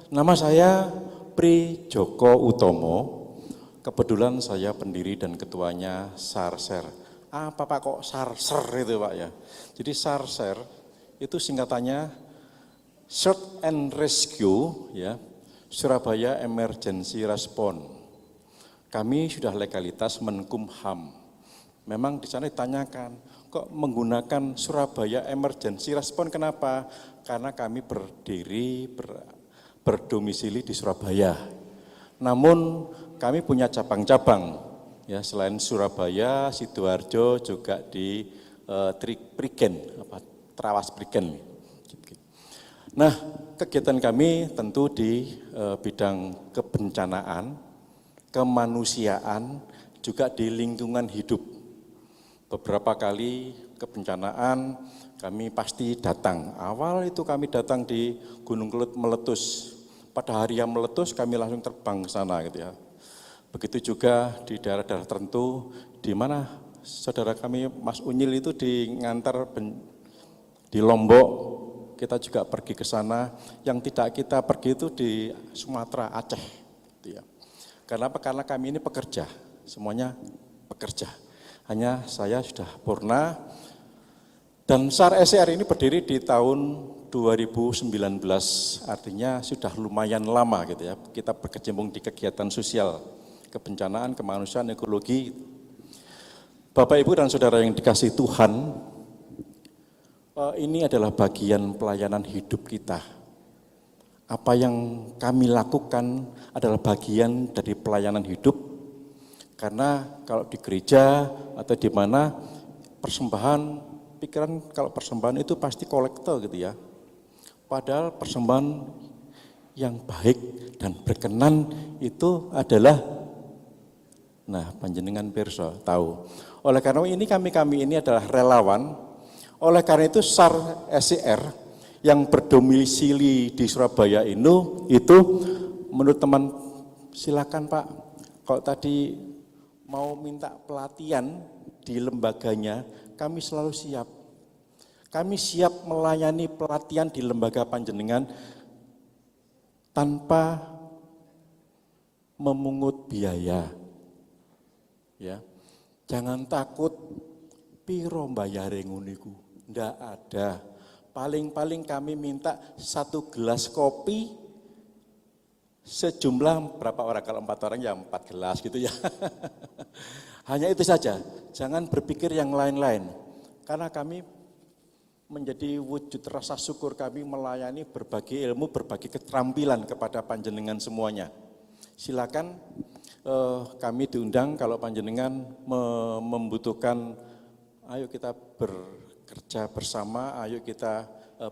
Nama saya Pri Joko Utomo, kebetulan saya pendiri dan ketuanya Sarser. Apa Pak kok Sarser itu Pak ya? Jadi Sarser itu singkatannya Search and Rescue ya, Surabaya Emergency Response. Kami sudah legalitas Menkumham. Memang di sana ditanyakan, kok menggunakan Surabaya Emergency Response kenapa? Karena kami berdomisili di Surabaya. Namun kami punya cabang-cabang ya, selain Surabaya, Sidoarjo juga di Prigen, Trawas Prigen. Nah, kegiatan kami tentu di bidang kebencanaan, kemanusiaan, juga di lingkungan hidup. Beberapa kali kebencanaan kami pasti datang. Awal itu kami datang di Gunung Kelut meletus. Pada hari yang meletus kami langsung terbang ke sana gitu ya. Begitu juga di daerah-daerah tertentu di mana saudara kami Mas Unyil itu ngantar di Lombok, kita juga pergi ke sana. Yang tidak kita pergi itu di Sumatera, Aceh gitu ya. Kenapa? Karena kami ini pekerja, semuanya pekerja. Hanya saya sudah purna. Dan SAR SCR ini berdiri di tahun 2019, artinya sudah lumayan lama gitu ya. Kita berkecimpung di kegiatan sosial, kebencanaan, kemanusiaan, ekologi. Bapak, Ibu, dan Saudara yang dikasihi Tuhan, ini adalah bagian pelayanan hidup kita. Apa yang kami lakukan adalah bagian dari pelayanan hidup, karena kalau di gereja atau di mana persembahan, pikiran kalau persembahan itu pasti kolektor gitu ya. Padahal persembahan yang baik dan berkenan itu adalah, nah panjenengan pirsa tahu. Oleh karena ini kami ini adalah relawan. Oleh karena itu SAR SCR yang berdomisili di Surabaya itu menurut teman silakan Pak, kalau tadi mau minta pelatihan di lembaganya, kami selalu siap. Kami siap melayani pelatihan di lembaga panjenengan tanpa memungut biaya. Ya. Jangan takut piro mbayare ngono iku. Ndak ada. Paling-paling kami minta 1 gelas kopi sejumlah berapa orang, kalau 4 orang ya 4 gelas gitu ya. Hanya itu saja, jangan berpikir yang lain-lain. Karena kami menjadi wujud rasa syukur kami melayani berbagi ilmu, berbagi keterampilan kepada panjenengan semuanya. Silakan kami diundang kalau panjenengan membutuhkan, ayo kita bekerja bersama, ayo kita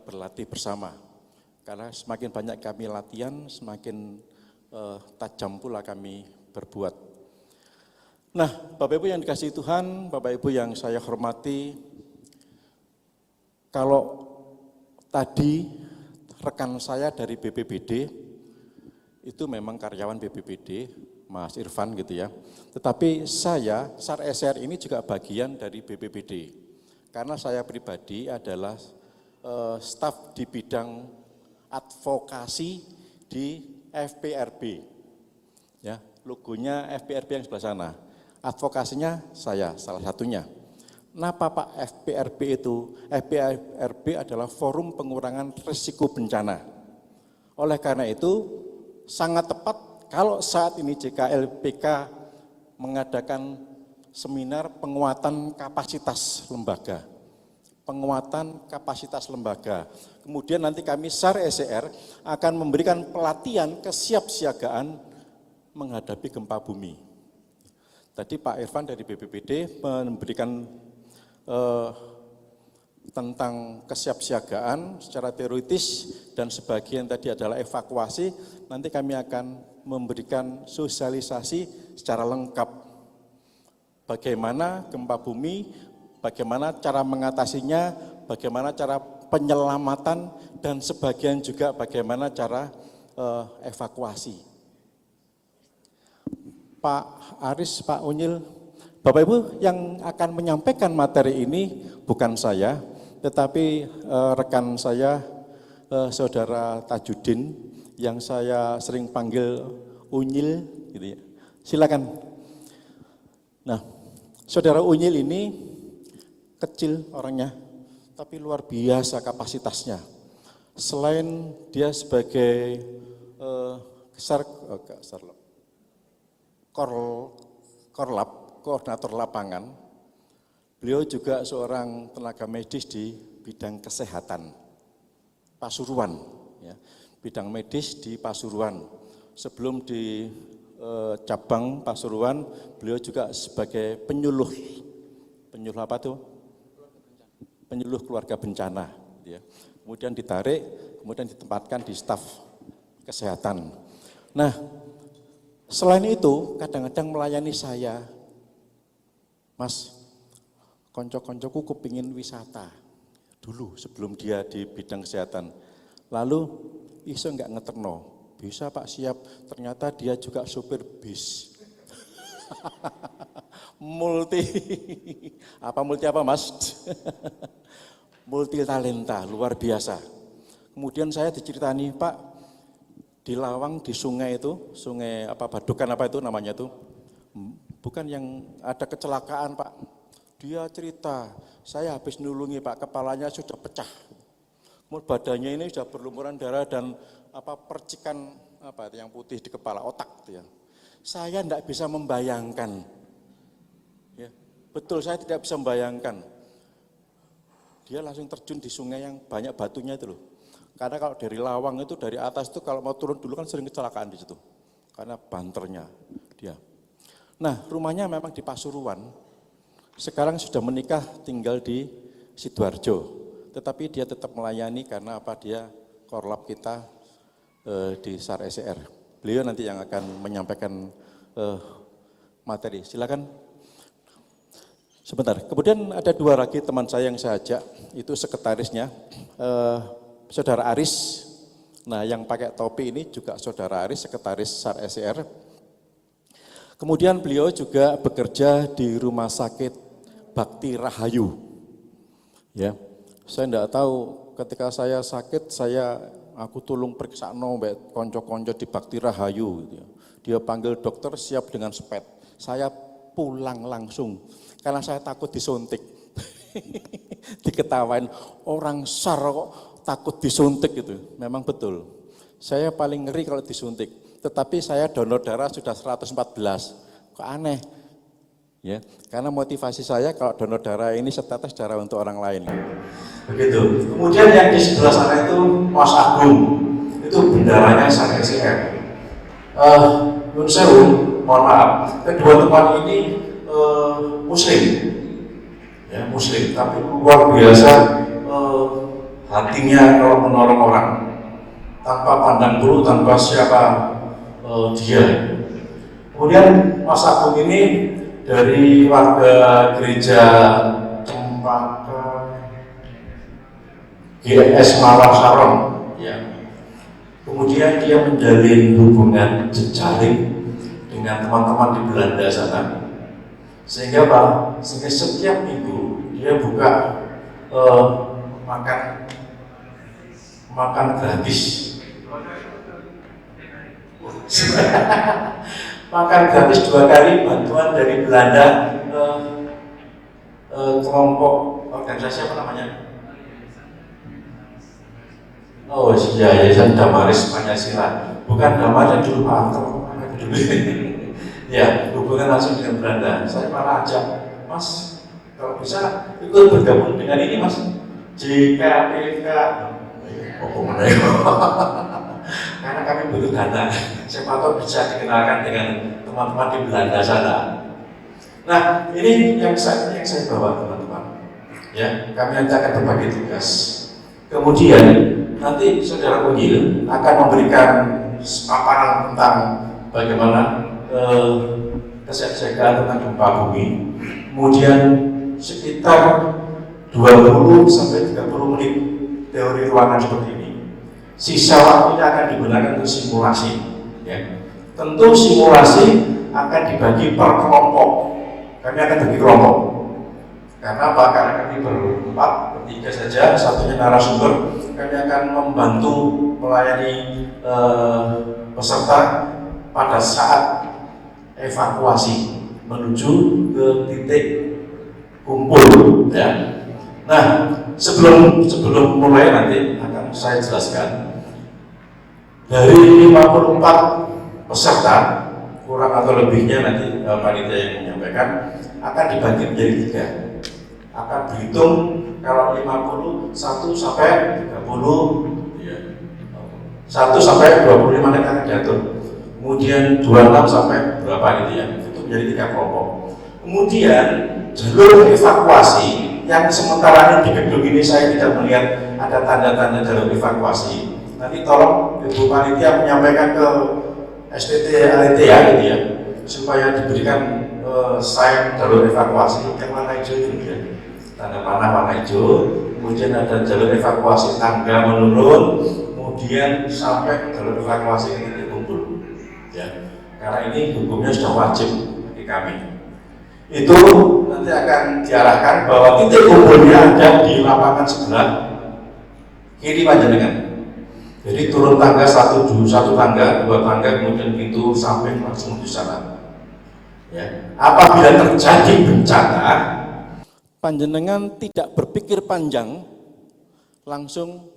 berlatih bersama. Karena semakin banyak kami latihan, semakin tajam pula kami berbuat. Nah, Bapak Ibu yang dikasihi Tuhan, Bapak Ibu yang saya hormati, kalau tadi rekan saya dari BPBD, itu memang karyawan BPBD, Mas Irfan gitu ya. Tetapi saya, SAR SCR ini juga bagian dari BPBD. Karena saya pribadi adalah staf di bidang advokasi di FPRB. Ya, logonya FPRB yang sebelah sana. Advokasinya saya salah satunya. Kenapa Pak FPRB itu? FPRB adalah Forum Pengurangan Risiko Bencana. Oleh karena itu sangat tepat kalau saat ini JKLPK mengadakan seminar penguatan kapasitas lembaga. Penguatan kapasitas lembaga. Kemudian nanti kami SAR SCR akan memberikan pelatihan kesiapsiagaan menghadapi gempa bumi. Tadi Pak Irfan dari BPBD memberikan tentang kesiapsiagaan secara teoritis dan sebagian tadi adalah evakuasi. Nanti kami akan memberikan sosialisasi secara lengkap. Bagaimana gempa bumi, bagaimana cara mengatasinya, bagaimana cara penyelamatan, dan sebagian juga bagaimana cara evakuasi. Pak Aris, Pak Unyil, Bapak Ibu yang akan menyampaikan materi ini bukan saya, tetapi rekan saya, Saudara Tajudin, yang saya sering panggil Unyil, gitu ya. Silakan. Nah, saudara Unyil ini kecil orangnya, tapi luar biasa kapasitasnya. Selain dia sebagai Korlap, koordinator lapangan, beliau juga seorang tenaga medis di bidang kesehatan, Pasuruan, ya, bidang medis di Pasuruan. Sebelum di cabang Pasuruan, beliau juga sebagai penyuluh apa tuh? Penyuluh keluarga bencana. Ya. Kemudian ditarik, kemudian ditempatkan di staf kesehatan. Nah, selain itu kadang-kadang melayani saya, Mas, konco-koncoku kepingin wisata dulu sebelum dia di bidang kesehatan. Lalu iso enggak ngeterno, bisa Pak, siap. Ternyata dia juga supir bis. multi apa Mas? Multi talenta, luar biasa. Kemudian saya diceritani, Pak, di Lawang, di sungai itu, sungai apa Badukan apa itu namanya itu, bukan yang ada kecelakaan Pak. Dia cerita, saya habis nulungi Pak, kepalanya sudah pecah. Badannya ini sudah berlumuran darah dan apa percikan apa yang putih di kepala, otak gitu ya. Saya tidak bisa membayangkan. Ya, betul, saya tidak bisa membayangkan. Dia langsung terjun di sungai yang banyak batunya itu loh. Karena kalau dari Lawang itu, dari atas itu kalau mau turun dulu kan sering kecelakaan di situ. Karena banternya dia. Nah, rumahnya memang di Pasuruan. Sekarang sudah menikah, tinggal di Sidoarjo. Tetapi dia tetap melayani karena apa, dia korlap kita di SAR SCR. Beliau nanti yang akan menyampaikan materi. Silakan. Sebentar, kemudian ada dua lagi teman saya yang saya ajak, itu sekretarisnya, Saudara Aris. Nah, yang pakai topi ini juga Saudara Aris, sekretaris SAR SCR. Kemudian beliau juga bekerja di Rumah Sakit Bakti Rahayu. Ya, saya enggak tahu ketika saya sakit, aku tulung periksa mbek konco-konco di Bakti Rahayu. Gitu. Dia panggil dokter siap dengan spet. Saya pulang langsung karena saya takut disuntik. Diketawain orang SAR kok takut disuntik gitu. Memang betul. Saya paling ngeri kalau disuntik. Tetapi saya donor darah sudah 114. Kok aneh? Ya, karena motivasi saya kalau donor darah ini setetes darah untuk orang lain. Begitu. Kemudian yang di sebelah sana itu Mas Agung. Itu bendaranya SAR SCR. Nun sewu, mohon maaf. Kedua teman ini Muslim. Ya, Muslim, tapi luar biasa hatinya kalau menolong orang tanpa pandang bulu, tanpa siapa dia. Kemudian Mas Agung ini dari warga gereja Cempaka GS Mawar Saron. Ya. Kemudian dia menjalin hubungan jejaring dengan teman-teman di Belanda sana. Sehingga Pak, sehingga setiap minggu dia buka makan gratis. Makan gratis 2 kali, bantuan dari Belanda, kelompok organisasi apa namanya? Oh iya, Yayasan Damaris Pancasila, bukan Damaris dulu Pak Anto, ya, hubungan langsung dengan Belanda. Saya malah ajak, Mas, kalau bisa ikut bergabung dengan ini Mas, JKPK. Karena kami butuh dana, siapa tahu bisa dikenalkan dengan teman-teman di Belanda sana. Nah, ini yang saya bawa teman-teman. Ya, kami nanti akan berbagi tugas. Kemudian nanti Saudara Unyil akan memberikan paparan tentang bagaimana kesiapsiagaan tentang gempa bumi. Kemudian sekitar 20 sampai 30 menit teori ruangan seperti ini. Sisa waktunya akan digunakan untuk simulasi. Ya. Tentu simulasi akan dibagi per kelompok. Kami akan bagi kelompok. Karena apa? Karena kami berempat, bertiga saja, satunya narasumber. kami akan membantu melayani peserta pada saat evakuasi menuju ke titik kumpul ya. Nah, sebelum mulai nanti akan saya jelaskan dari 54 peserta kurang atau lebihnya nanti panitia yang menyampaikan akan dibagi menjadi 3. Akan berhitung kalau 50 1 sampai 30 ya. 1 sampai 25 nanti akan diatur. Kemudian 26 sampai berapa gitu ya. Itu menjadi 3 kelompok. Kemudian jalur evakuasi yang sementara di gedung ini saya tidak melihat ada tanda-tanda jalur evakuasi. Nanti tolong Ibu Panitia menyampaikan ke STT LT ya gitu ya, supaya diberikan sign jalur evakuasi yang warna hijau itu ya. Tanda panah warna hijau, kemudian ada jalur evakuasi tangga menurun, kemudian sampai jalur evakuasi ke titik kumpul ya. Karena ini hukumnya sudah wajib bagi kami. Itu nanti akan diarahkan bahwa titik kumpulnya ada di lapangan sebelah kiri panjenengan. Jadi turun tangga satu tangga, 2 tangga, kemudian pintu samping langsung di sana. Ya. Apabila terjadi bencana, panjenengan tidak berpikir panjang, langsung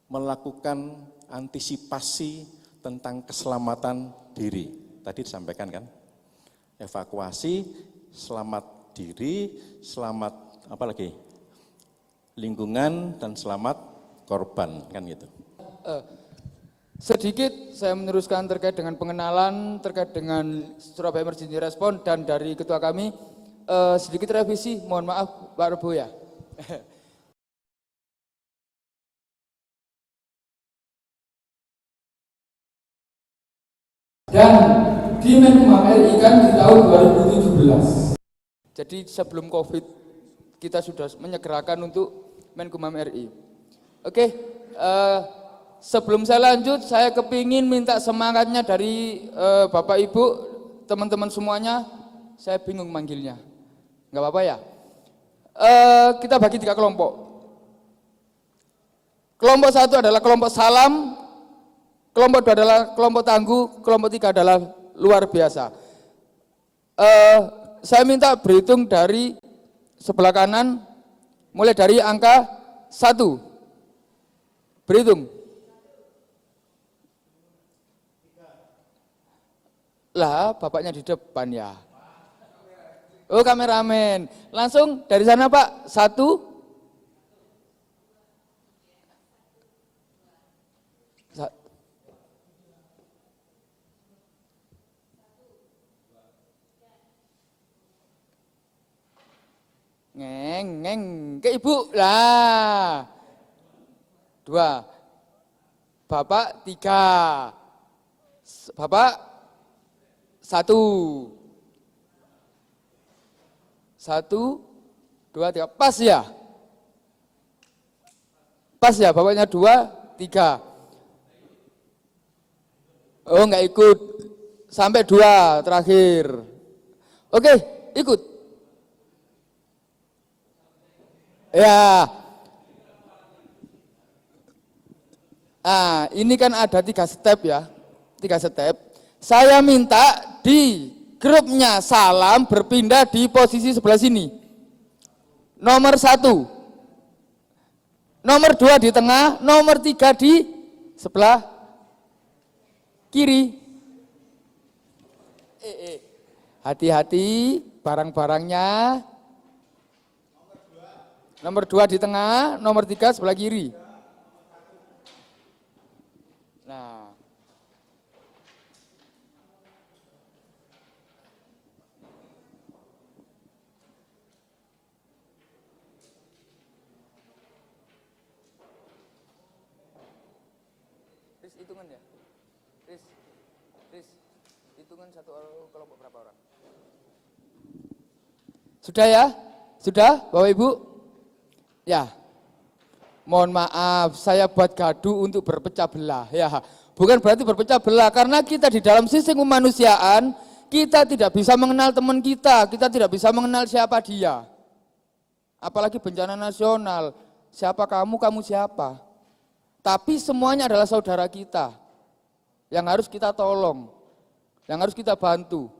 melakukan antisipasi tentang keselamatan diri. Tadi disampaikan kan? Evakuasi, selamat diri, selamat apa lagi? Lingkungan dan selamat korban kan gitu. Sedikit saya meneruskan terkait dengan pengenalan, terkait dengan Surabaya Emergency Response dan dari ketua kami, sedikit revisi, mohon maaf Pak Rebo ya. Dan di Menkumham RI kan di tahun 2017. Jadi sebelum COVID kita sudah menyegerakan untuk Menkumham RI. Oke, sebelum saya lanjut, saya kepingin minta semangatnya dari Bapak Ibu, teman-teman semuanya. Saya bingung manggilnya, nggak apa-apa ya. Kita bagi 3 kelompok. Kelompok 1 adalah kelompok salam, kelompok 2 adalah kelompok tangguh, kelompok 3 adalah luar biasa. Saya minta berhitung dari sebelah kanan, mulai dari angka 1. Berhitung. Lah, bapaknya di depan ya. Oh, kameramen. Langsung dari sana, Pak. 1. Ngeng, ke Ibu. Lah. 2, Bapak 3, Bapak 1, 2, 3, pas ya? Pas ya, bapaknya 2, 3. Oh enggak ikut, sampai 2 terakhir. Oke, ikut. Ya. Nah, ini kan ada 3 step ya, 3 step. Saya minta di grupnya salam berpindah di posisi sebelah sini. Nomor 1, nomor 2 di tengah, nomor 3 di sebelah kiri. Hati-hati barang-barangnya. Nomor 2 di tengah, nomor 3 sebelah kiri. Nah, Riz hitungan ya, Riz hitungan satu kelompok berapa orang? Sudah ya, sudah Bapak Ibu? Ya. Mohon maaf, saya buat gaduh untuk berpecah belah. Ya, bukan berarti berpecah belah, karena kita di dalam sistem kemanusiaan, kita tidak bisa mengenal teman kita tidak bisa mengenal siapa dia. Apalagi bencana nasional. siapa kamu siapa. Tapi semuanya adalah saudara kita yang harus kita tolong, yang harus kita bantu.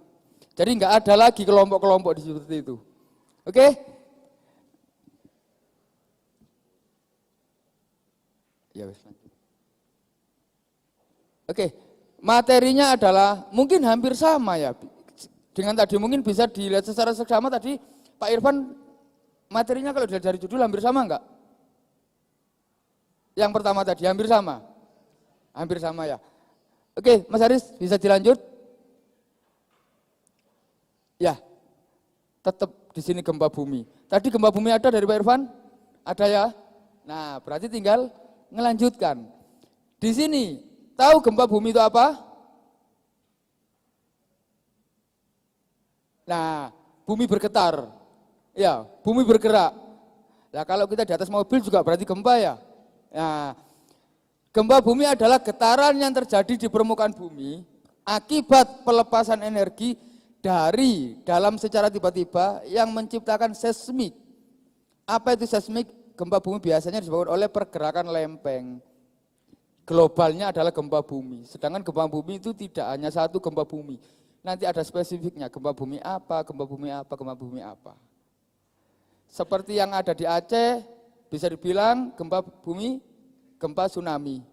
Jadi nggak ada lagi kelompok-kelompok di seperti itu. Oke? Ya wes. Oke, materinya adalah mungkin hampir sama ya. Dengan tadi mungkin bisa dilihat secara seksama tadi Pak Irfan materinya kalau dilihat dari judul hampir sama enggak? Yang pertama tadi hampir sama? Hampir sama ya. Oke, Mas Haris bisa dilanjut? Ya, tetap di sini gempa bumi. Tadi gempa bumi ada dari Pak Irfan? Ada ya? Nah, berarti tinggal ngelanjutkan. Di sini, tahu gempa bumi itu apa? Nah, bumi bergetar. Ya, bumi bergerak. Nah, kalau kita di atas mobil juga berarti gempa ya. Nah, gempa bumi adalah getaran yang terjadi di permukaan bumi akibat pelepasan energi dari dalam secara tiba-tiba yang menciptakan seismik. Apa itu seismik? Gempa bumi biasanya disebabkan oleh pergerakan lempeng. Globalnya adalah gempa bumi. Sedangkan gempa bumi itu tidak hanya satu gempa bumi. Nanti ada spesifiknya, gempa bumi apa, gempa bumi apa, gempa bumi apa. Seperti yang ada di Aceh, bisa dibilang gempa bumi, gempa tsunami.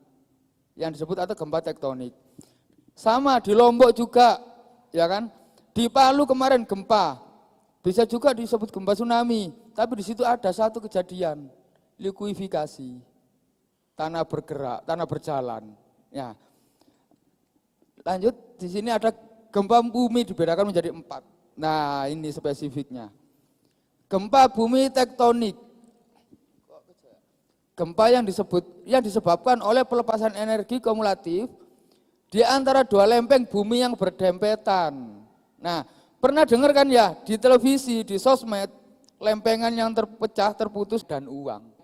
Yang disebut atau gempa tektonik. Sama di Lombok juga, ya kan? Di Palu kemarin gempa, bisa juga disebut gempa tsunami. Tapi di situ ada satu kejadian, likuifikasi, tanah bergerak, tanah berjalan. Ya. Lanjut, di sini ada gempa bumi dibedakan menjadi 4. Nah, ini spesifiknya. Gempa bumi tektonik. Gempa yang disebabkan oleh pelepasan energi kumulatif di antara dua lempeng bumi yang berdempetan. Nah, pernah dengar kan ya di televisi, di sosmed, lempengan yang terpecah, terputus dan uang.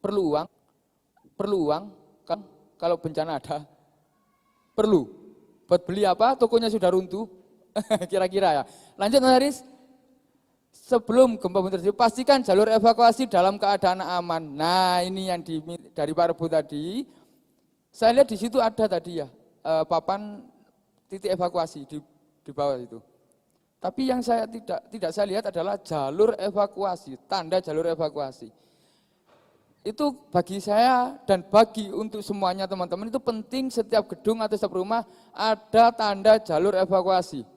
Perlu uang kan kalau bencana ada. Perlu. Buat beli apa? Tokonya sudah runtuh. Kira-kira ya. Lanjut Mas Haris. Sebelum gempa bumi terjadi, pastikan jalur evakuasi dalam keadaan aman. Nah, ini yang dari Pak Rebu tadi. Saya lihat di situ ada tadi ya, papan titik evakuasi di bawah itu. Tapi yang saya tidak saya lihat adalah jalur evakuasi, tanda jalur evakuasi. Itu bagi saya dan bagi untuk semuanya teman-teman itu penting setiap gedung atau setiap rumah ada tanda jalur evakuasi.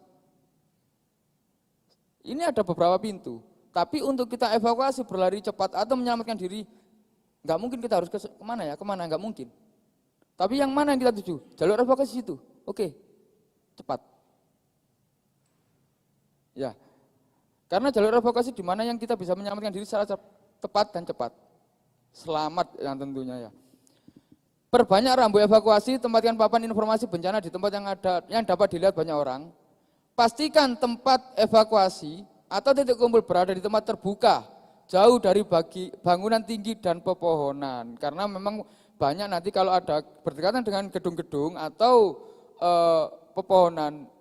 Ini ada beberapa pintu, tapi untuk kita evakuasi berlari cepat atau menyelamatkan diri, nggak mungkin kita harus kemana ya, kemana nggak mungkin. Tapi yang mana yang kita tuju? Jalur evakuasi itu, oke, cepat. Ya, karena jalur evakuasi di mana yang kita bisa menyelamatkan diri secara tepat dan cepat. Selamat yang tentunya ya. Perbanyak rambu evakuasi, tempatkan papan informasi bencana di tempat yang dapat dilihat banyak orang. Pastikan tempat evakuasi atau titik kumpul berada di tempat terbuka, jauh dari bangunan tinggi dan pepohonan. Karena memang banyak nanti kalau ada berdekatan dengan gedung-gedung atau pepohonan,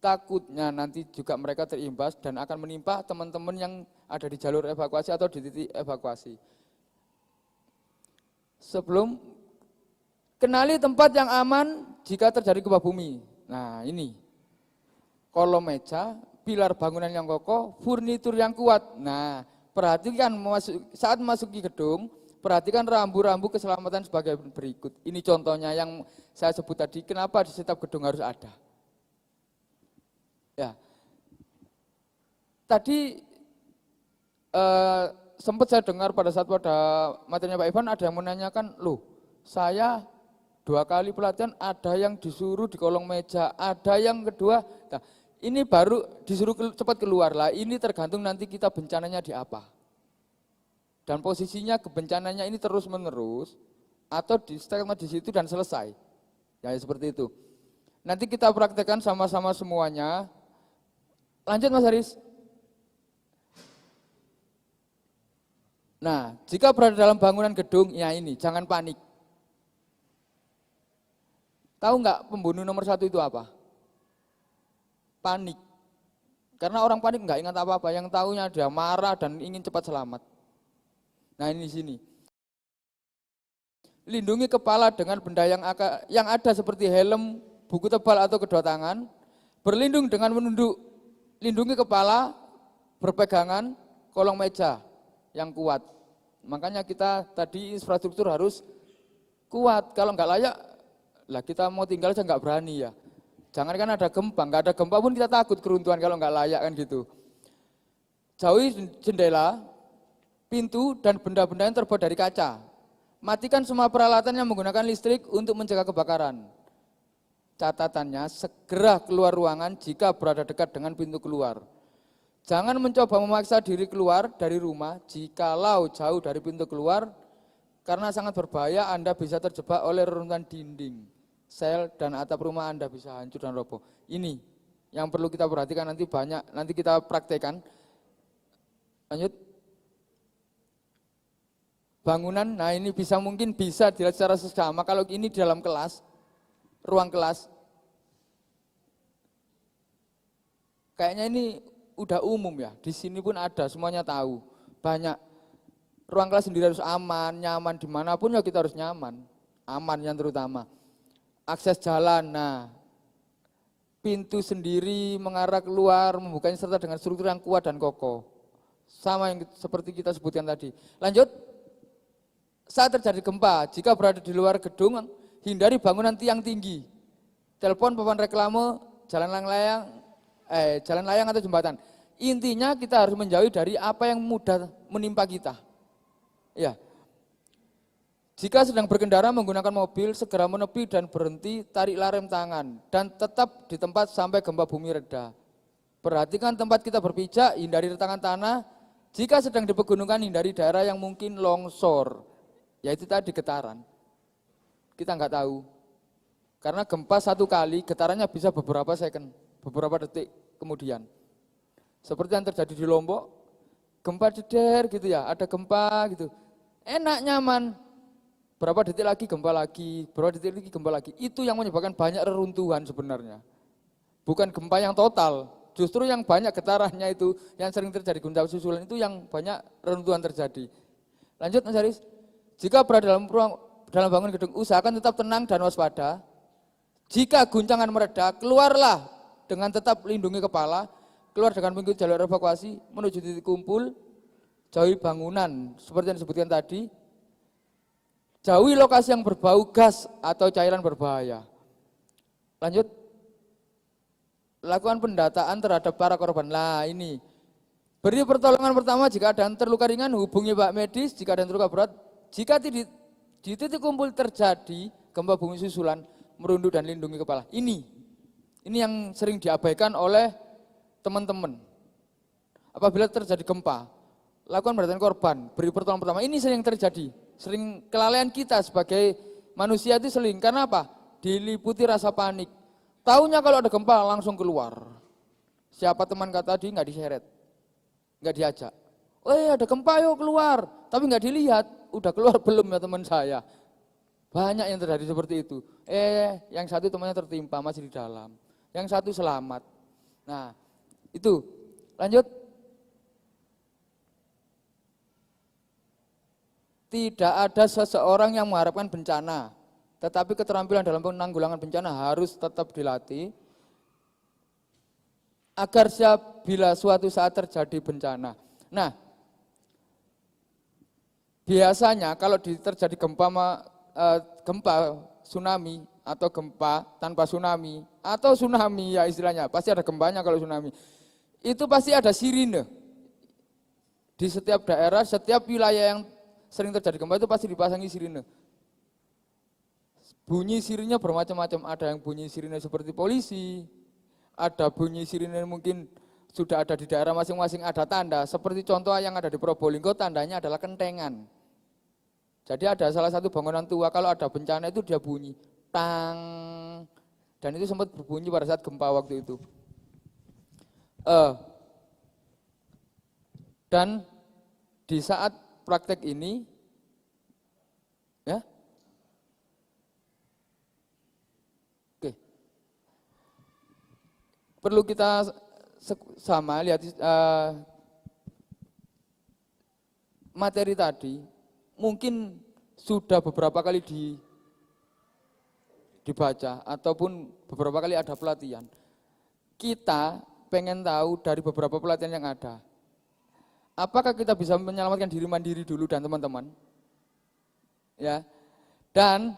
takutnya nanti juga mereka terimbas dan akan menimpa teman-teman yang ada di jalur evakuasi atau di titik evakuasi. Sebelum kenali tempat yang aman jika terjadi gempa bumi. Nah ini. Kolom meja, pilar bangunan yang kokoh, furnitur yang kuat. Nah, perhatikan saat memasuki gedung, perhatikan rambu-rambu keselamatan sebagai berikut. Ini contohnya yang saya sebut tadi, kenapa di setiap gedung harus ada. Ya, tadi sempat saya dengar pada saat materinya Pak Ivan ada yang menanyakan, loh saya 2 kali pelatihan ada yang disuruh di kolong meja, ada yang kedua, nah, ini baru disuruh cepat keluar lah, ini tergantung nanti kita bencananya di apa. Dan posisinya kebencananya ini terus menerus, atau di statement di situ dan selesai. Ya seperti itu. Nanti kita praktekkan sama-sama semuanya. Lanjut Mas Haris. Nah, jika berada dalam bangunan gedung, ya ini, jangan panik. Tahu nggak pembunuh nomor 1 itu apa? Panik. Karena orang panik nggak ingat apa-apa, yang tahunya dia marah dan ingin cepat selamat. Nah ini di sini. Lindungi kepala dengan benda yang ada seperti helm, buku tebal atau kedua tangan. Berlindung dengan menunduk. Lindungi kepala, berpegangan, kolong meja yang kuat. Makanya kita tadi infrastruktur harus kuat. Kalau nggak layak, lah kita mau tinggal aja nggak berani ya. Jangan kan ada gempa, nggak ada gempa pun kita takut keruntuhan kalau nggak layak kan gitu. Jauhi jendela, pintu, dan benda-benda yang terbuat dari kaca. Matikan semua peralatan yang menggunakan listrik untuk mencegah kebakaran. Catatannya, segera keluar ruangan jika berada dekat dengan pintu keluar. Jangan mencoba memaksa diri keluar dari rumah jikalau jauh dari pintu keluar, karena sangat berbahaya Anda bisa terjebak oleh reruntuhan dinding, sel, dan atap rumah Anda bisa hancur dan roboh. Ini yang perlu kita perhatikan, nanti kita praktekkan. Lanjut. Bangunan, nah ini mungkin bisa dilihat secara seksama. Kalau ini di dalam kelas, ruang kelas, kayaknya ini udah umum ya. Di sini pun ada, semuanya tahu. Banyak. Ruang kelas sendiri harus aman, nyaman dimanapun ya kita harus nyaman. Aman yang terutama. Akses jalan, nah pintu sendiri mengarah keluar, membukanya serta dengan struktur yang kuat dan kokoh. Sama yang seperti kita sebutkan tadi. Lanjut. Saat terjadi gempa, jika berada di luar gedung, hindari bangunan tiang tinggi. Telepon, papan reklame, jalan layang atau jembatan. Intinya kita harus menjauhi dari apa yang mudah menimpa kita. Ya. Jika sedang berkendara menggunakan mobil, segera menepi dan berhenti, tariklah rem tangan. Dan tetap di tempat sampai gempa bumi reda. Perhatikan tempat kita berpijak, hindari retakan tanah. Jika sedang di pegunungan, hindari daerah yang mungkin longsor. Yaitu tadi getaran. Kita nggak tahu. Karena gempa satu kali, getarannya bisa beberapa second, beberapa detik kemudian. Seperti yang terjadi di Lombok, gempa jeder gitu ya, ada gempa gitu. Enak, nyaman. Berapa detik lagi gempa lagi, berapa detik lagi gempa lagi. Itu yang menyebabkan banyak reruntuhan sebenarnya. Bukan gempa yang total, justru yang banyak getarannya itu, yang sering terjadi guncangan susulan itu yang banyak reruntuhan terjadi. Lanjut Mas Haris. Jika berada dalam bangun gedung, usahakan tetap tenang dan waspada. Jika guncangan mereda, keluarlah dengan tetap lindungi kepala, keluar dengan mengikuti jalur evakuasi, menuju titik kumpul, jauhi bangunan, seperti yang disebutkan tadi, jauhi lokasi yang berbau gas atau cairan berbahaya. Lanjut, lakukan pendataan terhadap para korban. Nah ini, beri pertolongan pertama jika ada yang terluka ringan, hubungi Pak Medis, jika ada yang terluka berat. Jika di titik kumpul terjadi gempa bumi susulan, merunduk dan lindungi kepala. Ini yang sering diabaikan oleh teman-teman. Apabila terjadi gempa, lakukan pendataan korban, beri pertolongan pertama. Ini sering terjadi, sering kelalaian kita sebagai manusia itu sering. Karena apa? Diliputi rasa panik. Taunya kalau ada gempa langsung keluar. Siapa teman kata tadi nggak diseret, nggak diajak. Ada gempa yuk keluar, tapi nggak dilihat. Udah keluar belum ya teman saya. Banyak yang terjadi seperti itu. Yang satu temannya tertimpa masih di dalam. Yang satu selamat. Nah, itu. Lanjut. Tidak ada seseorang yang mengharapkan bencana, tetapi keterampilan dalam penanggulangan bencana harus tetap dilatih agar siap bila suatu saat terjadi bencana. Nah, biasanya kalau terjadi gempa tsunami atau gempa tanpa tsunami atau tsunami ya istilahnya, pasti ada gempanya kalau tsunami. Itu pasti ada sirine. Di setiap daerah, setiap wilayah yang sering terjadi gempa itu pasti dipasangi sirine. Bunyi sirinenya bermacam-macam, ada yang bunyi sirine seperti polisi, ada bunyi sirine mungkin sudah ada di daerah masing-masing, ada tanda, seperti contoh yang ada di Probolinggo, tandanya adalah kentengan. Jadi ada salah satu bangunan tua, kalau ada bencana itu dia bunyi, tang, dan itu sempat berbunyi pada saat gempa waktu itu. Dan di saat praktek ini, ya, oke, perlu kita sama lihat materi tadi mungkin sudah beberapa kali dibaca ataupun beberapa kali ada pelatihan. Kita pengen tahu dari beberapa pelatihan yang ada, apakah kita bisa menyelamatkan diri mandiri dulu dan teman-teman? Ya. Dan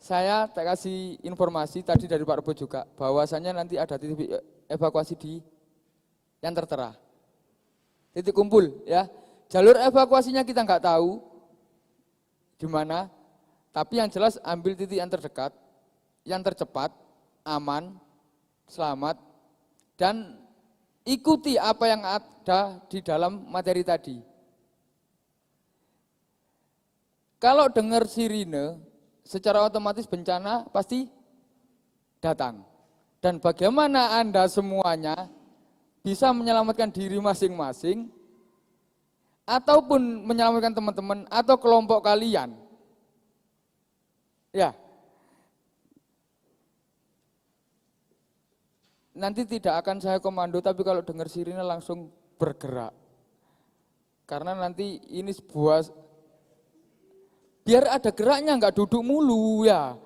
saya tak kasih informasi tadi dari Pak Rebo juga, bahwasannya nanti ada titik evakuasi yang tertera. Titik kumpul ya. Jalur evakuasinya kita nggak tahu di mana, tapi yang jelas ambil titik yang terdekat, yang tercepat, aman, selamat, dan ikuti apa yang ada di dalam materi tadi. Kalau dengar sirine, secara otomatis bencana pasti datang. Dan bagaimana Anda semuanya bisa menyelamatkan diri masing-masing, ataupun menyelamatkan teman-teman atau kelompok kalian. Ya. Nanti tidak akan saya komando, tapi kalau dengar sirine langsung bergerak. Karena nanti ini sebuah, biar ada geraknya, nggak duduk mulu ya.